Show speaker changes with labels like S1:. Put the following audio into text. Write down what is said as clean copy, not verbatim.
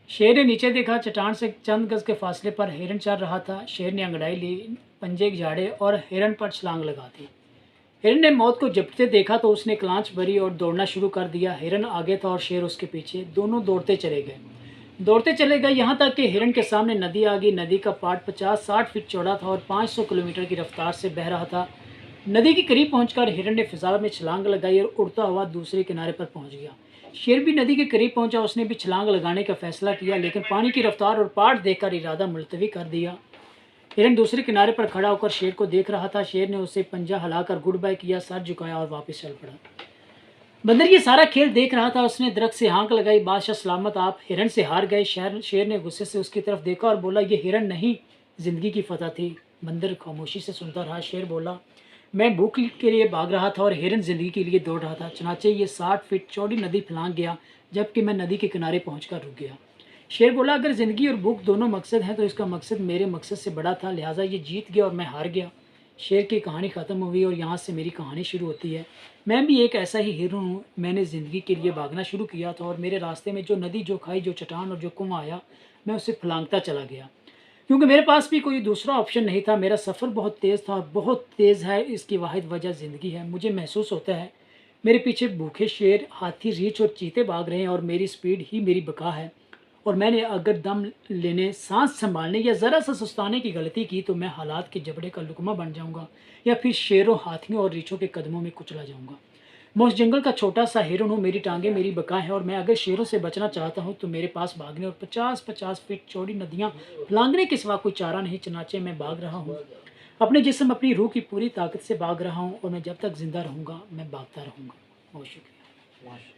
S1: शेर ने नीचे देखा, चट्टान से चंद गज के फासले पर हिरन चल रहा था। शेर ने अंगड़ाई ली, पंजे झाड़े और हिरन पर छलांग लगा दी। हिरन ने मौत को झपटते देखा तो उसने क्लांच भरी और दौड़ना शुरू कर दिया। हिरन आगे था और शेर उसके पीछे। दोनों दौड़ते चले गए यहाँ तक कि हिरन के सामने नदी आ गई। नदी का पाट 50-60 फीट चौड़ा था और 500 किलोमीटर की रफ्तार से बह रहा था। नदी के करीब पहुंचकर हिरन ने फिजा में छलांग लगाई और उड़ता हुआ दूसरे किनारे पर पहुंच गया। शेर भी नदी के करीब पहुंचा। उसने भी छलांग लगाने का फैसला किया, लेकिन पानी की रफ्तार और पाट देखकर इरादा मुलतवी कर दिया। हिरन दूसरे किनारे पर खड़ा होकर शेर को देख रहा था। शेर ने उसे पंजा हिलाकर गुड बाय किया, सर झुकाया और वापस चल पड़ा। बंदर ये सारा खेल देख रहा था। उसने दरख्त से हाँक लगाई, बादशाह सलामत, आप हिरन से हार गए। शेर ने गुस्से से उसकी तरफ देखा और बोला, ये हिरन नहीं, जिंदगी की फतह थी। बंदर खामोशी से सुनता रहा। शेर बोला, मैं भूख के लिए भाग रहा था और हिरन जिंदगी के लिए दौड़ रहा था। चनाचे ये 60 फीट चौड़ी नदी फलांग गया, जबकि मैं नदी के किनारे पहुंचकर रुक गया। शेर बोला, अगर जिंदगी और भूख दोनों मकसद हैं तो इसका मकसद मेरे मकसद से बड़ा था, लिहाजा ये जीत गया और मैं हार गया। शेर की कहानी ख़त्म हुई और यहाँ से मेरी कहानी शुरू होती है। मैं भी एक ऐसा ही हिरन हूँ। मैंने ज़िंदगी के लिए भागना शुरू किया था और मेरे रास्ते में जो नदी, जो खाई, जो चट्टान और जो कुआं आया, मैं उसे फलांगता चला गया, क्योंकि मेरे पास भी कोई दूसरा ऑप्शन नहीं था। मेरा सफ़र बहुत तेज़ था और बहुत तेज़ है, इसकी वाहिद वजह ज़िंदगी है। मुझे महसूस होता है मेरे पीछे भूखे शेर, हाथी, रीछ और चीते भाग रहे हैं और मेरी स्पीड ही मेरी बका है। और मैंने अगर दम लेने, सांस संभालने या ज़रा सा सुस्ताने की गलती की तो मैं हालात के जबड़े का लुकमा बन जाऊंगा या फिर शेरों, हाथियों और रीछों के कदमों में कुचला जाऊंगा। मैं उस जंगल का छोटा सा हिरन हूँ। मेरी टांगें मेरी बका है और मैं अगर शेरों से बचना चाहता हूँ तो मेरे पास भागने और 50-50 फीट चौड़ी नदियाँ लांगने के सिवा कोई चारा नहीं। चनाचे मैं भाग रहा हूँ, अपने जिस्म, अपनी रूह की पूरी ताकत से भाग रहा हूँ और मैं जब तक जिंदा रहूँगा मैं भागता रहूँगा। बहुत शुक्रिया।